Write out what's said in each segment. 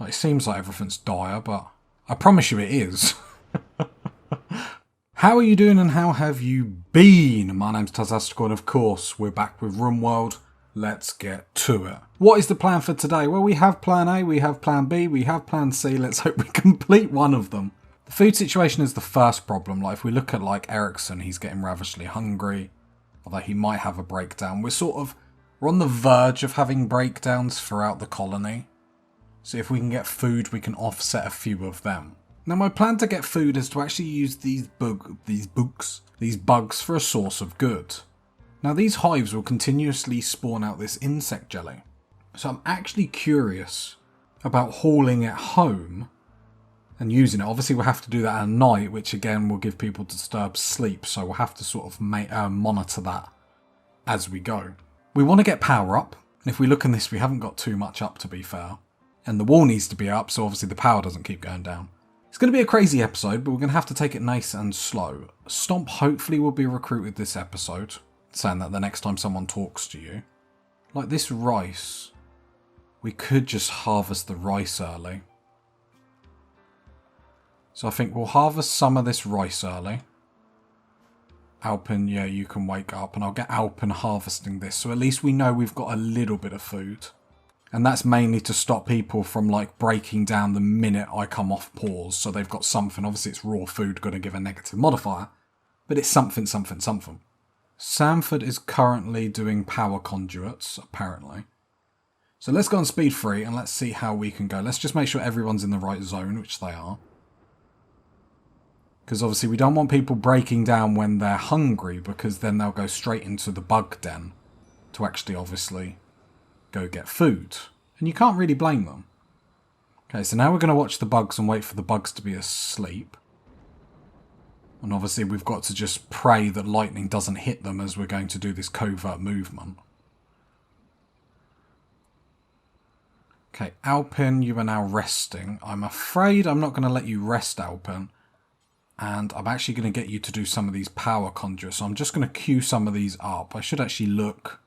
Like, it seems like everything's dire, but I promise you it is. How are you doing and how have you been? My name's Tazastical and of course we're back with Rimworld. Let's get to it. What is the plan for today? Well, we have plan A, we have plan B, we have plan C. Let's hope we complete one of them. The food situation is the first problem. Like, if we look at like Ericsson, he's getting ravishly hungry. Although he might have a breakdown. We're on the verge of having breakdowns throughout the colony. So if we can get food, we can offset a few of them. Now, my plan to get food is to actually use these bugs for a source of good. Now, these hives will continuously spawn out this insect jelly. So I'm actually curious about hauling it home and using it. Obviously, we'll have to do that at night, which again will give people disturbed sleep. So we'll have to sort of monitor that as we go. We want to get power up. And if we look in this, we haven't got too much up, to be fair. And the wall needs to be up, so obviously the power doesn't keep going down. It's going to be a crazy episode, but we're going to have to take it nice and slow. Stomp hopefully will be recruited this episode, saying that the next time someone talks to you. Like this rice, we could just harvest the rice early. So I think we'll harvest some of this rice early. Alpin, yeah, you can wake up, and I'll get Alpin harvesting this, so at least we know we've got a little bit of food. And that's mainly to stop people from like breaking down the minute I come off pause. So they've got something. Obviously it's raw food, going to give a negative modifier. But it's something. Sanford is currently doing power conduits, apparently. So let's go on speed 3 and let's see how we can go. Let's just make sure everyone's in the right zone, which they are. Because obviously we don't want people breaking down when they're hungry, because then they'll go straight into the bug den to actually obviously go get food. And you can't really blame them. Okay, so now we're going to watch the bugs and wait for the bugs to be asleep. And obviously we've got to just pray that lightning doesn't hit them as we're going to do this covert movement. Okay, Alpin, you are now resting. I'm afraid I'm not going to let you rest, Alpin. And I'm actually going to get you to do some of these power conduits. So I'm just going to queue some of these up. I should actually look.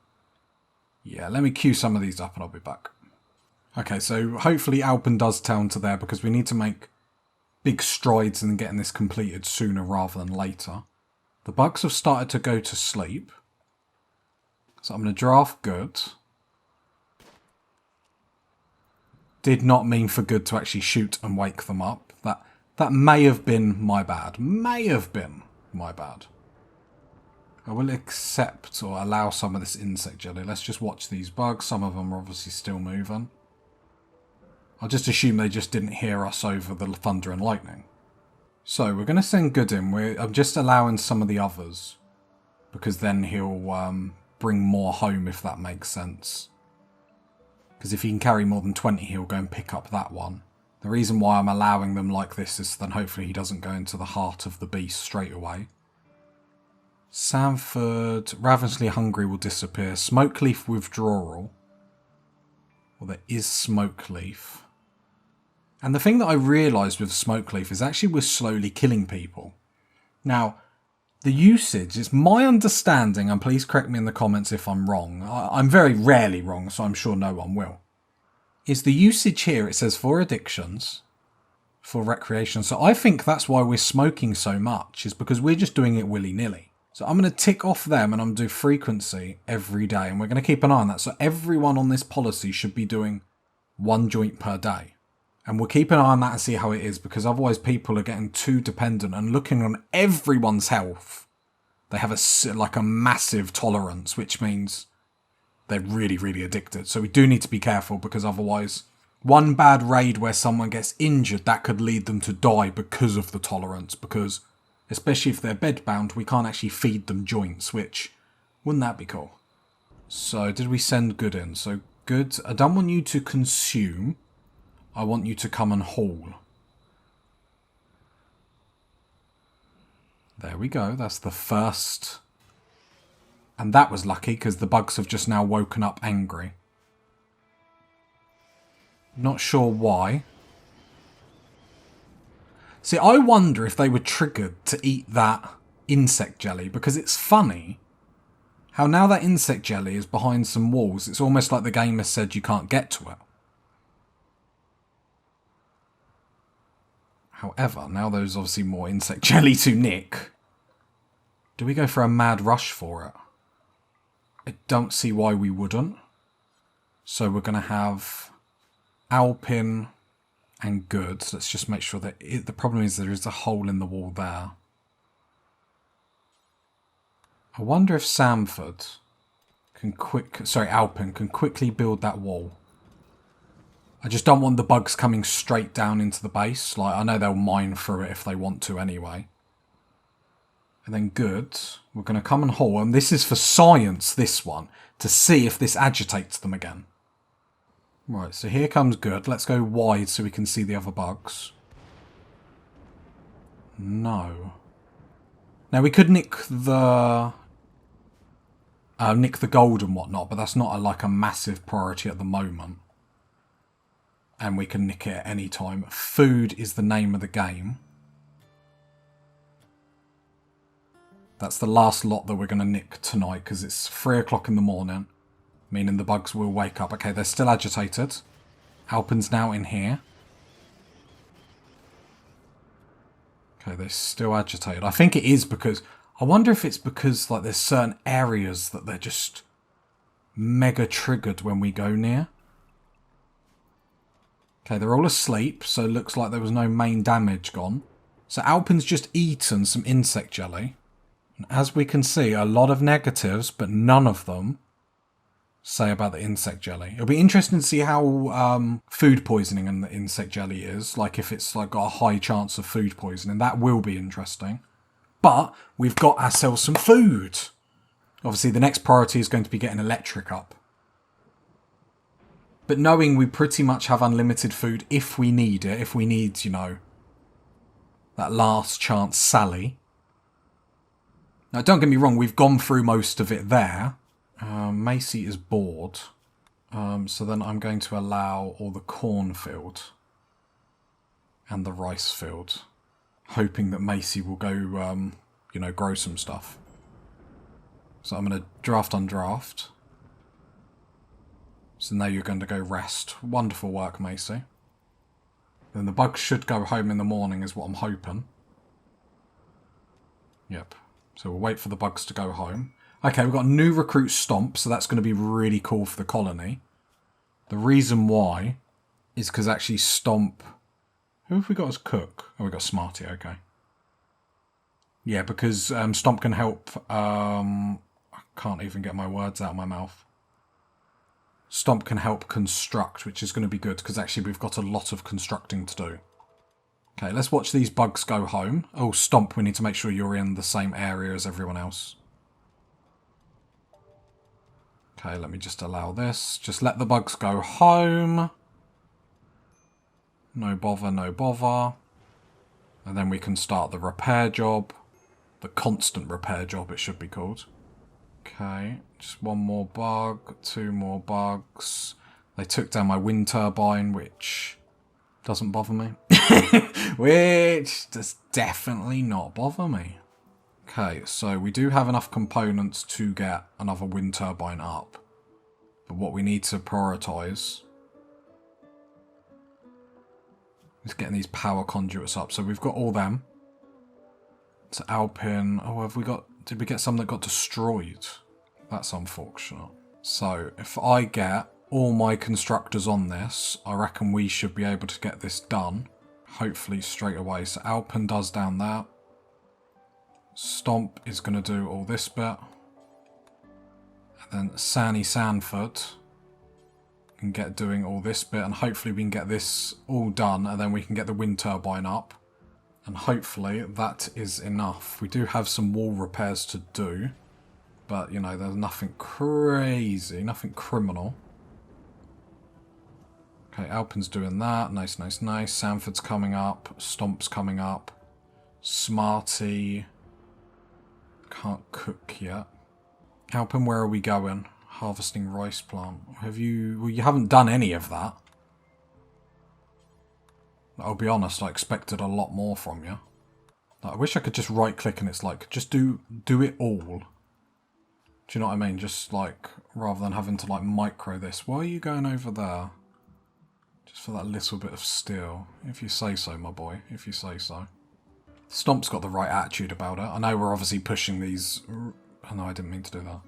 Yeah, let me queue some of these up and I'll be back. Okay, so hopefully Alpin does turn to there because we need to make big strides in getting this completed sooner rather than later. The bugs have started to go to sleep. So I'm going to draft good. Did not mean for good to actually shoot and wake them up. That may have been my bad. May have been my bad. I will accept or allow some of this insect jelly. Let's just watch these bugs. Some of them are obviously still moving. I'll just assume they just didn't hear us over the thunder and lightning. So we're going to send Good in. I'm just allowing some of the others. Because then he'll bring more home, if that makes sense. Because if he can carry more than 20, he'll go and pick up that one. The reason why I'm allowing them like this is then hopefully he doesn't go into the heart of the beast straight away. Sanford, ravenously hungry will disappear. Smokeleaf withdrawal. Well, there is Smokeleaf. And the thing that I realised with Smokeleaf is actually we're slowly killing people. Now, the usage is my understanding, and please correct me in the comments if I'm wrong. I'm very rarely wrong, so I'm sure no one will. Is the usage here, it says for addictions, for recreation. So I think that's why we're smoking so much, is because we're just doing it willy-nilly. So I'm going to tick off them and I'm going to do frequency every day. And we're going to keep an eye on that. So everyone on this policy should be doing 1 joint per day. And we'll keep an eye on that and see how it is. Because otherwise people are getting too dependent and looking on everyone's health. They have a massive tolerance, which means they're really, really addicted. So we do need to be careful because otherwise one bad raid where someone gets injured, that could lead them to die because of the tolerance. Because especially if they're bedbound, we can't actually feed them joints, which, wouldn't that be cool? So, did we send Good in? So, Good, I don't want you to consume. I want you to come and haul. There we go, that's the first. And that was lucky, because the bugs have just now woken up angry. Not sure why. See, I wonder if they were triggered to eat that insect jelly, because it's funny how now that insect jelly is behind some walls, it's almost like the game has said you can't get to it. However, now there's obviously more insect jelly to nick. Do we go for a mad rush for it? I don't see why we wouldn't. So we're going to have Alpin and goods. Let's just make sure that the problem is there is a hole in the wall there. I wonder if Samford Alpin can quickly build that wall. I just don't want the bugs coming straight down into the base. Like, I know they'll mine through it if they want to anyway. And then goods. We're going to come and haul. And this is for science, this one. To see if this agitates them again. Right, so here comes good. Let's go wide so we can see the other bugs. No. Now, we could nick the gold and whatnot, but that's not like a massive priority at the moment. And we can nick it at any time. Food is the name of the game. That's the last lot that we're going to nick tonight because it's 3 o'clock in the morning. Meaning the bugs will wake up. Okay, they're still agitated. Alpin's now in here. Okay, they're still agitated. I think it is because... I wonder if it's because like there's certain areas that they're just mega triggered when we go near. Okay, they're all asleep, so it looks like there was no main damage gone. So Alpin's just eaten some insect jelly. And as we can see, a lot of negatives, but none of them say about the insect jelly. It'll be interesting to see how food poisoning and the insect jelly is. Like if it's like got a high chance of food poisoning. That will be interesting. But we've got ourselves some food. Obviously the next priority is going to be getting electric up. But knowing we pretty much have unlimited food if we need it. If we need, you know, that last chance Sally. Now don't get me wrong, we've gone through most of it there. Macy is bored. So then I'm going to allow all the cornfield and the rice field. Hoping that Macy will go, you know, grow some stuff. So I'm going to draft undraft. So now you're going to go rest. Wonderful work, Macy. Then the bugs should go home in the morning is what I'm hoping. Yep. So we'll wait for the bugs to go home. Okay, we've got new recruit Stomp, so that's going to be really cool for the colony. The reason why is because actually Stomp... Who have we got as cook? Oh, we got Smarty, okay. Yeah, because Stomp can help... I can't even get my words out of my mouth. Stomp can help construct, which is going to be good, because actually we've got a lot of constructing to do. Okay, let's watch these bugs go home. Oh, Stomp, we need to make sure you're in the same area as everyone else. Okay, let me just allow this. Just let the bugs go home. No bother, no bother. And then we can start the repair job. The constant repair job, it should be called. Okay, just one more bug, 2 more bugs. They took down my wind turbine, which doesn't bother me. Which does definitely not bother me. Okay, so we do have enough components to get another wind turbine up. But what we need to prioritise is getting these power conduits up. So we've got all them. So Alpin. Oh, have we got... Did we get some that got destroyed? That's unfortunate. So if I get all my constructors on this, I reckon we should be able to get this done. Hopefully straight away. So Alpin does down there. Stomp is going to do all this bit. And then Sanny Sanford can get doing all this bit. And hopefully we can get this all done. And then we can get the wind turbine up. And hopefully that is enough. We do have some wall repairs to do. But, you know, there's nothing crazy. Nothing criminal. Okay, Alpin's doing that. Nice, nice, nice. Sanford's coming up. Stomp's coming up. Smarty... Can't cook yet. Alpin, where are we going? Harvesting rice plant. Have you... Well, you haven't done any of that. I'll be honest, I expected a lot more from you. Like, I wish I could just right click and it's like, just do it all. Do you know what I mean? Just like, rather than having to like micro this. Why are you going over there? Just for that little bit of steel. If you say so, my boy. If you say so. Stomp's got the right attitude about it. I know we're obviously pushing these... Oh, no, I didn't mean to do that.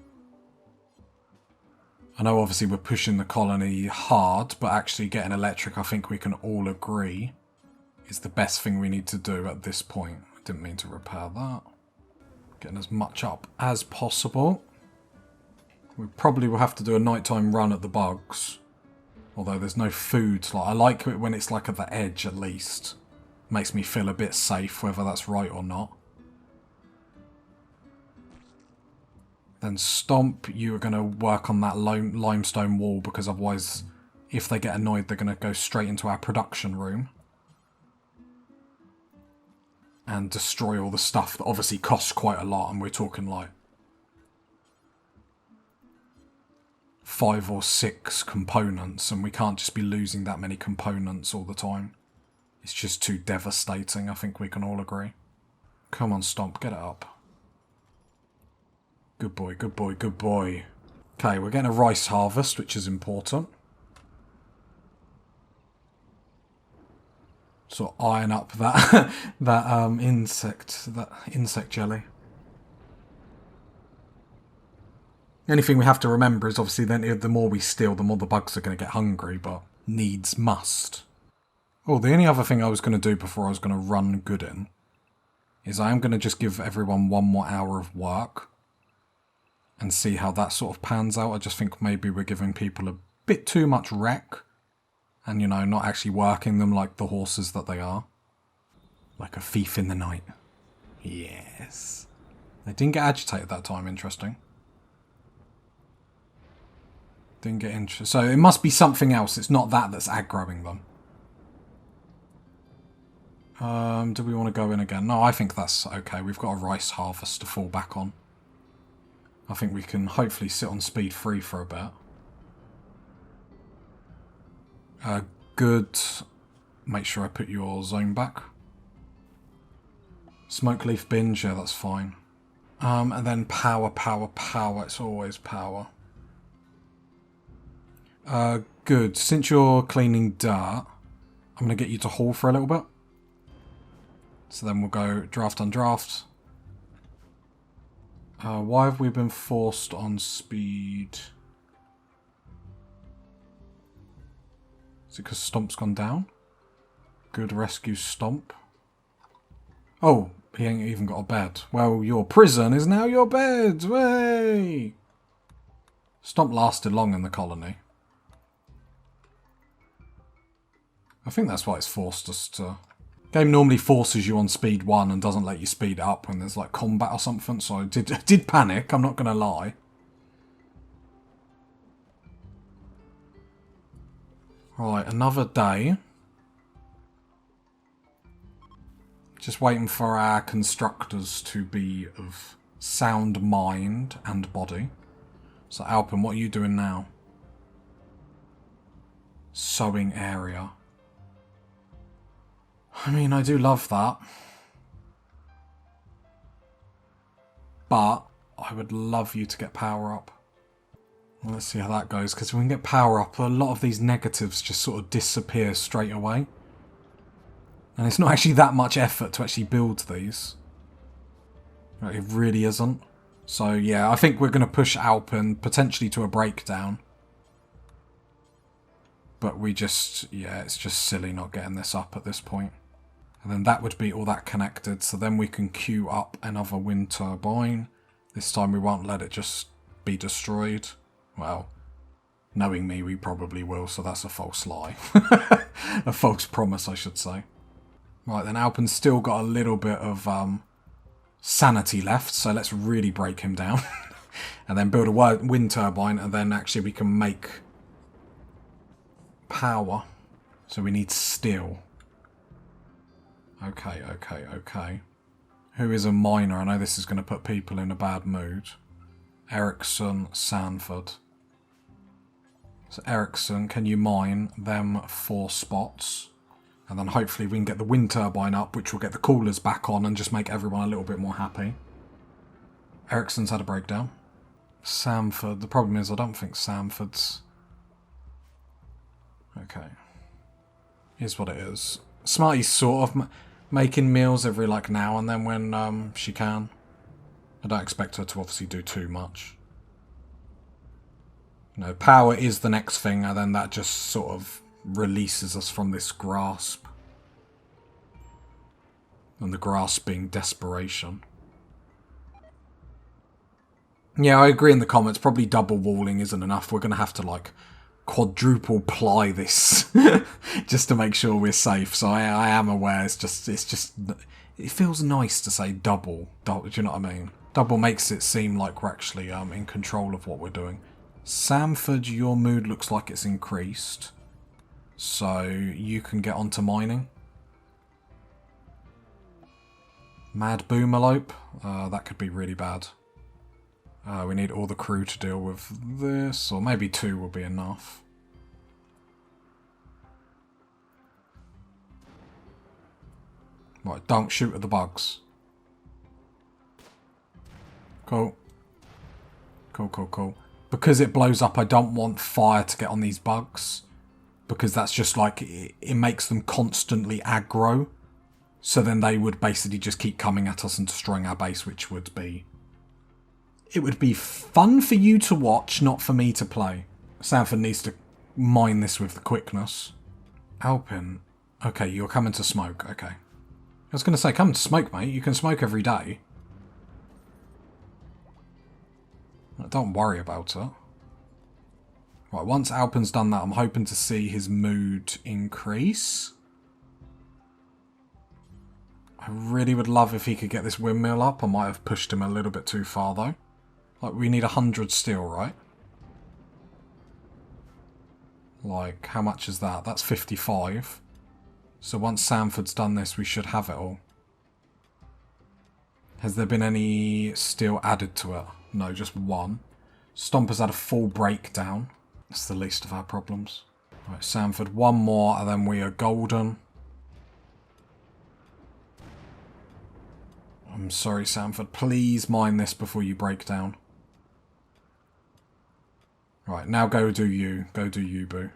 I know obviously we're pushing the colony hard, but actually getting electric, I think we can all agree, is the best thing we need to do at this point. I didn't mean to repair that. Getting as much up as possible. We probably will have to do a nighttime run at the bugs. Although there's no food. I like it when it's like at the edge at least. Makes me feel a bit safe, whether that's right or not. Then Stomp, you are going to work on that limestone wall, because otherwise, if they get annoyed, they're going to go straight into our production room. And destroy all the stuff that obviously costs quite a lot, and we're talking like 5 or 6 components, and we can't just be losing that many components all the time. It's just too devastating, I think we can all agree. Come on, Stomp, get it up. Good boy, good boy, good boy. Okay, we're getting a rice harvest, which is important. Sort of iron up that that insect jelly. The only thing we have to remember is obviously then the more we steal, the more the bugs are going to get hungry, but needs must. Oh, the only other thing I was going to do before I was going to run good in is I am going to just give everyone 1 more hour of work and see how that sort of pans out. I just think maybe we're giving people a bit too much wreck. And, you know, not actually working them like the horses that they are. Like a thief in the night. Yes. They didn't get agitated that time, interesting. Didn't get interested. So it must be something else. It's not that that's aggroing them. Do we want to go in again? No, I think that's okay. We've got a rice harvest to fall back on. I think we can hopefully sit on speed 3 for a bit. Good. Make sure I put your zone back. Smoke leaf binge, yeah, that's fine. And then power, power, power. It's always power. Good. Since you're cleaning dirt, I'm going to get you to haul for a little bit. So then we'll go draft on draft. Why have we been forced on speed? Is it because Stomp's gone down? Good, rescue Stomp. Oh, he ain't even got a bed. Well, your prison is now your bed. Way! Stomp lasted long in the colony. I think that's why it's forced us to... Game normally forces you on speed 1 and doesn't let you speed up when there's like combat or something, so I did panic, I'm not going to lie. Right, another day. Just waiting for our constructors to be of sound mind and body. So Alpin, what are you doing now? Sewing area. I mean, I do love that. But I would love you to get power up. Well, let's see how that goes, because when we can get power up, a lot of these negatives just sort of disappear straight away. And it's not actually that much effort to actually build these. It really isn't. So yeah, I think we're going to push Alpin potentially to a breakdown. But we just, yeah, it's just silly not getting this up at this point. And then that would be all that connected. So then we can queue up another wind turbine. This time we won't let it just be destroyed. Well, knowing me, we probably will, so that's a false lie. A false promise, I should say. Right, then Alpin's still got a little bit of sanity left, so let's really break him down. And then build a wind turbine, and then actually we can make power. So we need steel. Okay, okay, okay. Who is a miner? I know this is going to put people in a bad mood. Ericsson, Sanford. So Ericsson, can you mine them 4 spots? And then hopefully we can get the wind turbine up, which will get the coolers back on and just make everyone a little bit more happy. Ericsson's had a breakdown. Sanford, the problem is I don't think Sanford's... Okay. Is what it is. Smarty's sort of making meals every like now and then when she can. I don't expect her to obviously do too much. You know, power is the next thing, and then that just sort of releases us from this grasp. And the grasp being desperation. Yeah, I agree in the comments. Probably double walling isn't enough. We're going to have to, like, quadruple ply this just to make sure we're safe. So I am aware. It feels nice to say double. Do you know what I mean? Double makes it seem like we're actually in control of what we're doing. Samford, your mood looks like it's increased. So you can get onto mining. Mad Boomerlope. That could be really bad. We need all the crew to deal with this, or maybe 2 will be enough. Right, don't shoot at the bugs. Cool. Cool. Because it blows up, I don't want fire to get on these bugs. Because that's just like, it makes them constantly aggro. So then they would basically just keep coming at us and destroying our base, which would be... It would be fun for you to watch, not for me to play. Sanford needs to mine this with the quickness. Alpin. Okay, you're coming to smoke. Okay. I was going to say, come to smoke, mate. You can smoke every day. Don't worry about it. Right, once Alpin's done that, I'm hoping to see his mood increase. I really would love if he could get this windmill up. I might have pushed him a little bit too far, though. Like, we need 100 steel, right? Like, how much is that? That's 55. So once Sanford's done this, we should have it all. Has there been any steel added to it? No, just 1. Stomper's had a full breakdown. That's the least of our problems. Right, Sanford, 1 more, and then we are golden. I'm sorry, Sanford. Please mine this before you break down. Right, now go do you. Go do you, boo.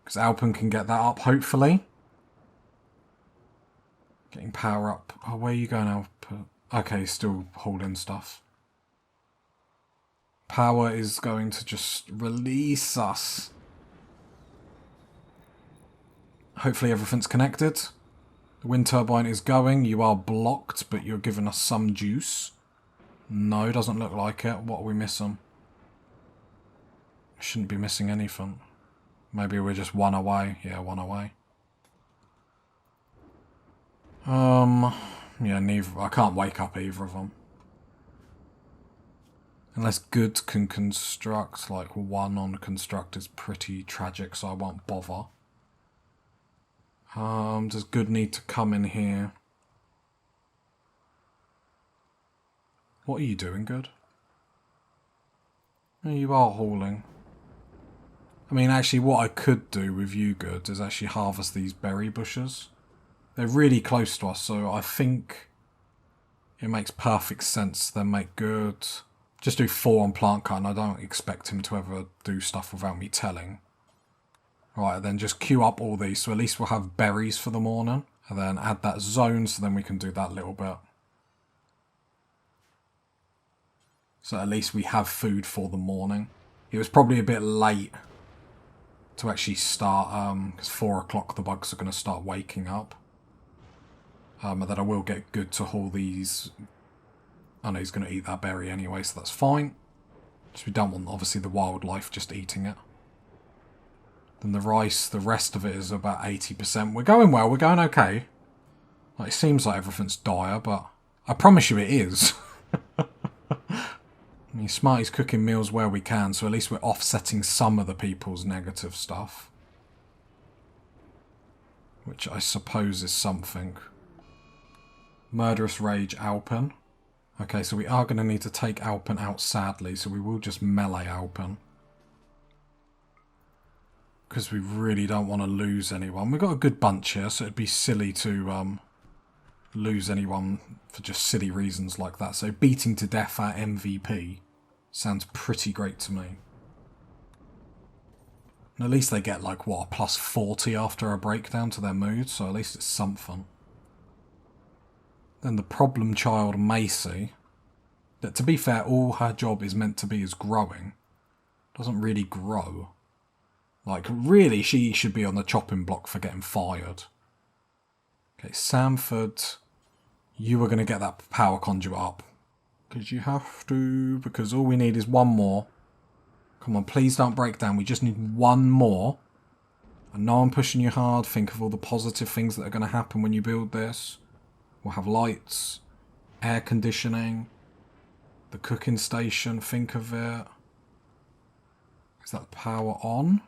Because Alpin can get that up, hopefully. Getting power up. Oh, where are you going, Alpin? Okay, still holding stuff. Power is going to just release us. Hopefully everything's connected. The wind turbine is going. You are blocked, but you're giving us some juice. No, doesn't look like it. What are we missing? Shouldn't be missing anything. Maybe we're just 1 away. Yeah, 1 away. Yeah, neither. I can't wake up either of them. Unless good can construct, like 1 on construct is pretty tragic, so I won't bother. Does good need to come in here? What are you doing, good? You are hauling. I mean, actually, what I could do with you, good, is actually harvest these berry bushes. They're really close to us, so I think it makes perfect sense to then make good. Just do 4 on plant cut, and I don't expect him to ever do stuff without me telling. Right, then just queue up all these, so at least we'll have berries for the morning. And then add that zone, so then we can do that little bit. So at least we have food for the morning. It was probably a bit late to actually start, because 4 o'clock the bugs are going to start waking up. And then I will get good to haul these. I know he's going to eat that berry anyway, so that's fine. Just we don't want, obviously, the wildlife just eating it. Then the rice, the rest of it is about 80%. We're going well, we're going okay. Like, it seems like everything's dire, but I promise you it is. I mean, Smarty's cooking meals where we can, so at least we're offsetting some of the people's negative stuff. Which I suppose is something. Murderous Rage Alpin. Okay, so we are going to need to take Alpin out, sadly, so we will just melee Alpin. Because we really don't want to lose anyone. We've got a good bunch here, so it'd be silly to lose anyone for just silly reasons like that. So beating to death our MVP sounds pretty great to me. And at least they get like, what, a plus 40 after a breakdown to their mood, so at least it's something. Then the problem child Macy, that to be fair, all her job is meant to be is growing. Doesn't really grow. Like, really, she should be on the chopping block for getting fired. Okay, Sanford, you are going to get that power conduit up. Because you have to, because all we need is one more. Come on, please don't break down. We just need one more. I know I'm pushing you hard. Think of all the positive things that are going to happen when you build this. We'll have lights, air conditioning, the cooking station. Think of it. Is that power on?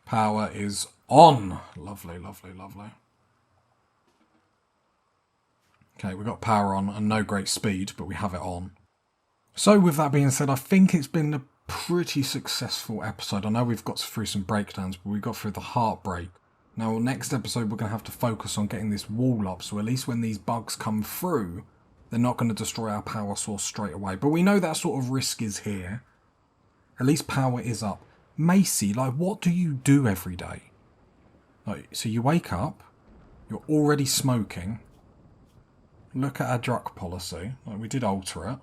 Power is on. Lovely, lovely, lovely. Okay, we've got power on and no great speed, but we have it on. So with that being said, I think it's been a pretty successful episode. I know we've got through some breakdowns, but we got through the heartbreak. Now, next episode, we're going to have to focus on getting this wall up, so at least when these bugs come through, they're not going to destroy our power source straight away. But we know that sort of risk is here. At least power is up. Macy, like, what do you do every day? Like, so you wake up, you're already smoking. Look at our drug policy. Like, we did alter it.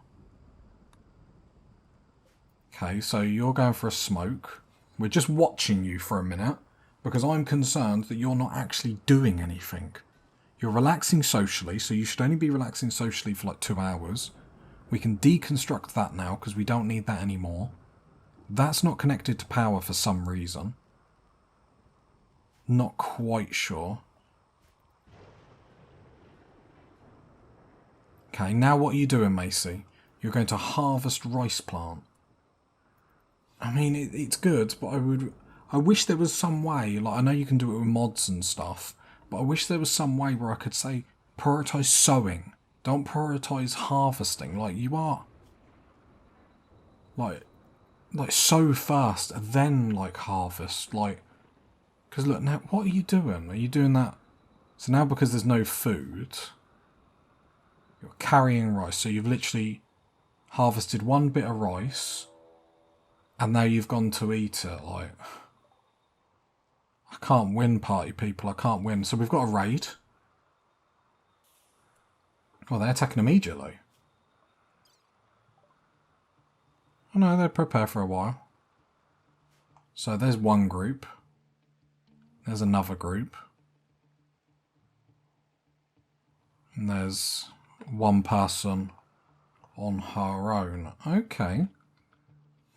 Okay, so you're going for a smoke. We're just watching you for a minute because I'm concerned that you're not actually doing anything. You're relaxing socially, so you should only be relaxing socially for like 2 hours. We can deconstruct that now because we don't need that anymore. That's not connected to power for some reason. Not quite sure. Okay, now what are you doing, Macy? You're going to harvest rice plant. I mean, it's good, but I wish there was some way, like, I know you can do it with mods and stuff, but I wish there was some way where I could say, prioritise sowing, don't prioritise harvesting. Like, you are, like sow first, and then, like, harvest, like, because look, now, what are you doing? Are you doing that? So now because there's no food, you're carrying rice, so you've literally harvested one bit of rice, and now you've gone to eat it, like... I can't win, party people, I can't win. So we've got a raid. Oh, they're attacking immediately. Oh no, they're prepared for a while. So there's one group. There's another group. And there's one person on her own. Okay.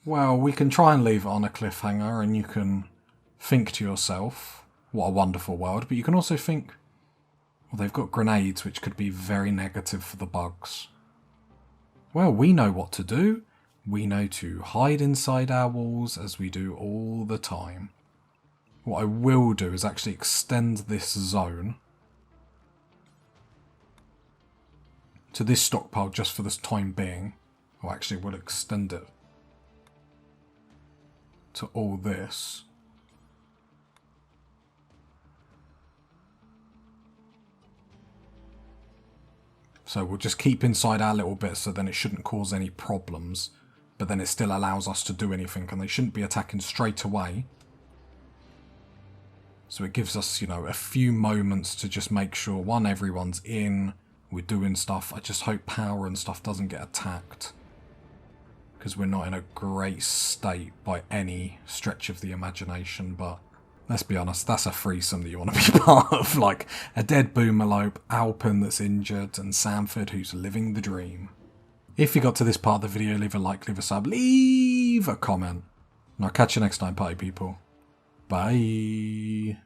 Well, we can try and leave it on a cliffhanger and you can think to yourself, what a wonderful world. But you can also think, well, they've got grenades, which could be very negative for the bugs. Well, we know what to do. We know to hide inside our walls as we do all the time. What I will do is actually extend this zone to this stockpile just for this time being. Or actually, we'll extend it to all this. So we'll just keep inside our little bit so then it shouldn't cause any problems. But then it still allows us to do anything and they shouldn't be attacking straight away. So it gives us, you know, a few moments to just make sure, one, everyone's in, we're doing stuff. I just hope power and stuff doesn't get attacked. Because we're not in a great state by any stretch of the imagination, but let's be honest, that's a threesome that you want to be part of. Like, a dead Boomerlope, Alpin that's injured, and Sanford who's living the dream. If you got to this part of the video, leave a like, leave a sub, leave a comment. And I'll catch you next time, party people. Bye.